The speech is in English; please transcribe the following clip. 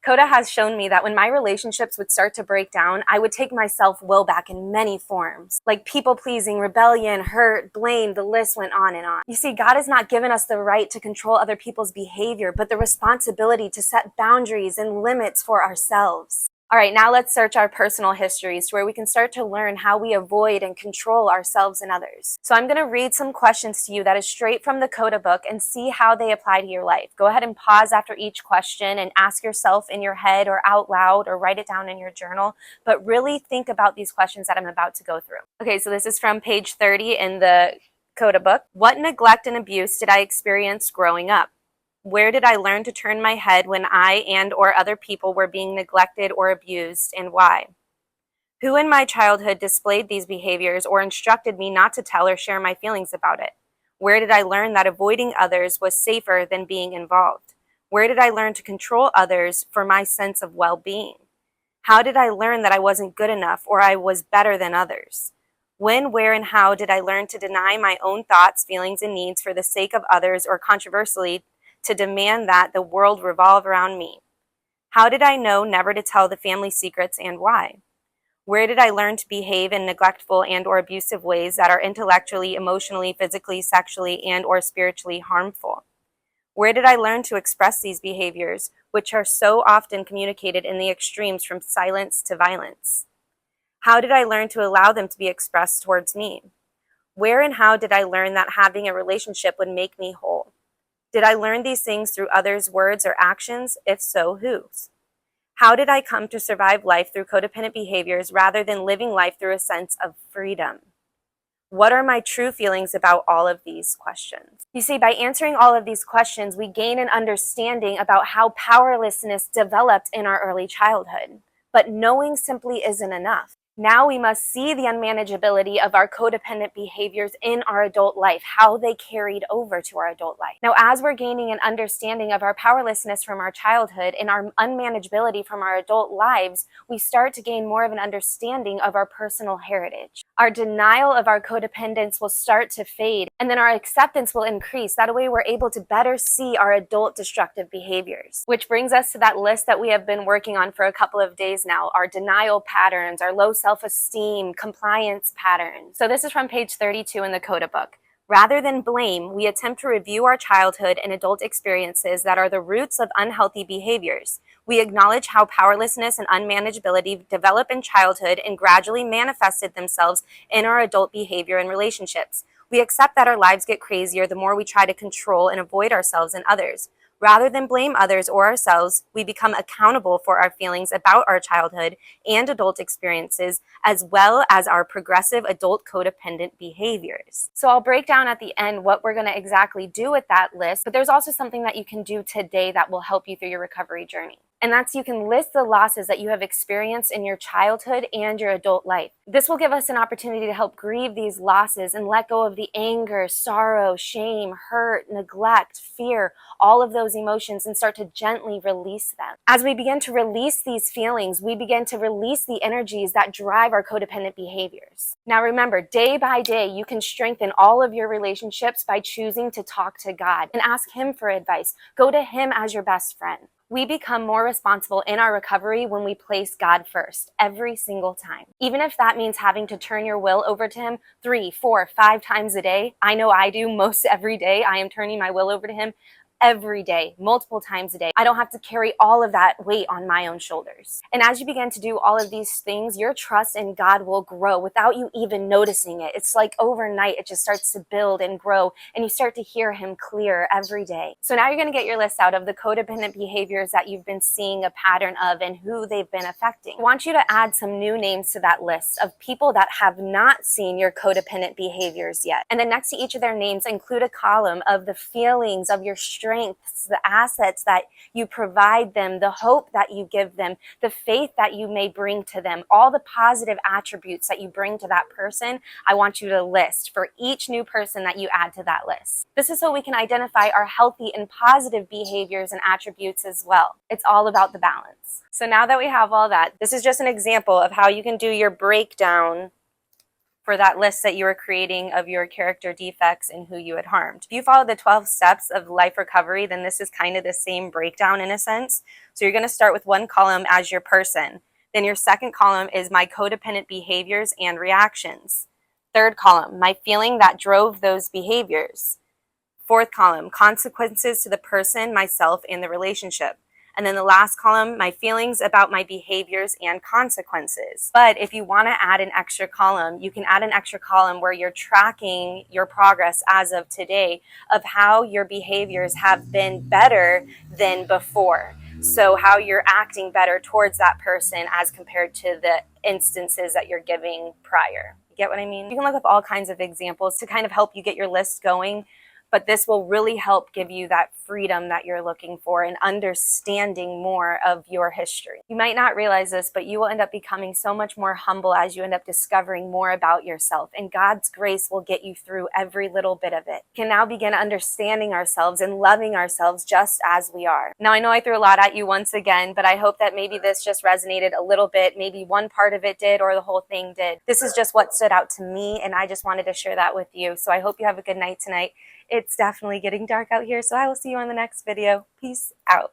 Coda has shown me that when my relationships would start to break down, I would take my self-will back in many forms, like people-pleasing, rebellion, hurt, blame, the list went on and on. You see, God has not given us the right to control other people's behavior, but the responsibility to set boundaries and limits for ourselves. All right, now let's search our personal histories to where we can start to learn how we avoid and control ourselves and others. So I'm going to read some questions to you that is straight from the Coda book and see how they apply to your life. Go ahead and pause after each question and ask yourself in your head or out loud or write it down in your journal, but really think about these questions that I'm about to go through. Okay, so this is from page 30 in the Coda book. What neglect and abuse did I experience growing up? Where did I learn to turn my head when I and/or other people were being neglected or abused, and why? Who in my childhood displayed these behaviors or instructed me not to tell or share my feelings about it? Where did I learn that avoiding others was safer than being involved? Where did I learn to control others for my sense of well-being? How did I learn that I wasn't good enough or I was better than others? When, where, and how did I learn to deny my own thoughts, feelings, and needs for the sake of others, or controversially, to demand that the world revolve around me? How did I know never to tell the family secrets, and why? Where did I learn to behave in neglectful and/or abusive ways that are intellectually, emotionally, physically, sexually, and/or spiritually harmful? Where did I learn to express these behaviors, which are so often communicated in the extremes from silence to violence? How did I learn to allow them to be expressed towards me? Where and how did I learn that having a relationship would make me whole? Did I learn these things through others' words or actions? If so, whose? How did I come to survive life through codependent behaviors rather than living life through a sense of freedom? What are my true feelings about all of these questions? You see, by answering all of these questions, we gain an understanding about how powerlessness developed in our early childhood. But knowing simply isn't enough. Now we must see the unmanageability of our codependent behaviors in our adult life, how they carried over to our adult life. Now, as we're gaining an understanding of our powerlessness from our childhood and our unmanageability from our adult lives, we start to gain more of an understanding of our personal heritage. Our denial of our codependence will start to fade, and then our acceptance will increase. That way we're able to better see our adult destructive behaviors. Which brings us to that list that we have been working on for a couple of days now, our denial patterns, our low self-esteem, compliance patterns. So this is from page 32 in the Coda book. Rather than blame, we attempt to review our childhood and adult experiences that are the roots of unhealthy behaviors. We acknowledge how powerlessness and unmanageability develop in childhood and gradually manifested themselves in our adult behavior and relationships. We accept that our lives get crazier the more we try to control and avoid ourselves and others. Rather than blame others or ourselves, we become accountable for our feelings about our childhood and adult experiences, as well as our progressive adult codependent behaviors. So I'll break down at the end what we're going to exactly do with that list, but there's also something that you can do today that will help you through your recovery journey. And that's you can list the losses that you have experienced in your childhood and your adult life. This will give us an opportunity to help grieve these losses and let go of the anger, sorrow, shame, hurt, neglect, fear, all of those emotions, and start to gently release them. As we begin to release these feelings, we begin to release the energies that drive our codependent behaviors. Now remember, day by day, you can strengthen all of your relationships by choosing to talk to God and ask Him for advice. Go to Him as your best friend. We become more responsible in our recovery when we place God first, every single time. Even if that means having to turn your will over to Him 3, 4, 5 times a day. I know I do most every day. I am turning my will over to Him every day, multiple times a day. I don't have to carry all of that weight on my own shoulders. And as you begin to do all of these things, your trust in God will grow without you even noticing it. It's like overnight, it just starts to build and grow, and you start to hear Him clearer every day. So now you're going to get your list out of the codependent behaviors that you've been seeing a pattern of and who they've been affecting. I want you to add some new names to that list of people that have not seen your codependent behaviors yet. And then next to each of their names, include a column of the feelings of your strengths, the assets that you provide them, the hope that you give them, the faith that you may bring to them, all the positive attributes that you bring to that person. I want you to list for each new person that you add to that list. This is so we can identify our healthy and positive behaviors and attributes as well. It's all about the balance. So now that we have all that, this is just an example of how you can do your breakdown for that list that you were creating of your character defects and who you had harmed. If you follow the 12 steps of life recovery, then this is kind of the same breakdown in a sense. So you're going to start with one column as your person. Then your second column is my codependent behaviors and reactions. Third column, my feeling that drove those behaviors. Fourth column, consequences to the person, myself, and the relationship. And then the last column, my feelings about my behaviors and consequences. But if you want to add an extra column, you can add an extra column where you're tracking your progress as of today of how your behaviors have been better than before. So how you're acting better towards that person as compared to the instances that you're giving prior. You get what I mean? You can look up all kinds of examples to kind of help you get your list going. But this will really help give you that freedom that you're looking for and understanding more of your history. You might not realize this, but you will end up becoming so much more humble as you end up discovering more about yourself. And God's grace will get you through every little bit of it. We can now begin understanding ourselves and loving ourselves just as we are. Now, I know I threw a lot at you once again, but I hope that maybe this just resonated a little bit. Maybe one part of it did or the whole thing did. This is just what stood out to me, and I just wanted to share that with you. So I hope you have a good night tonight. It's definitely getting dark out here, so I will see you on the next video. Peace out.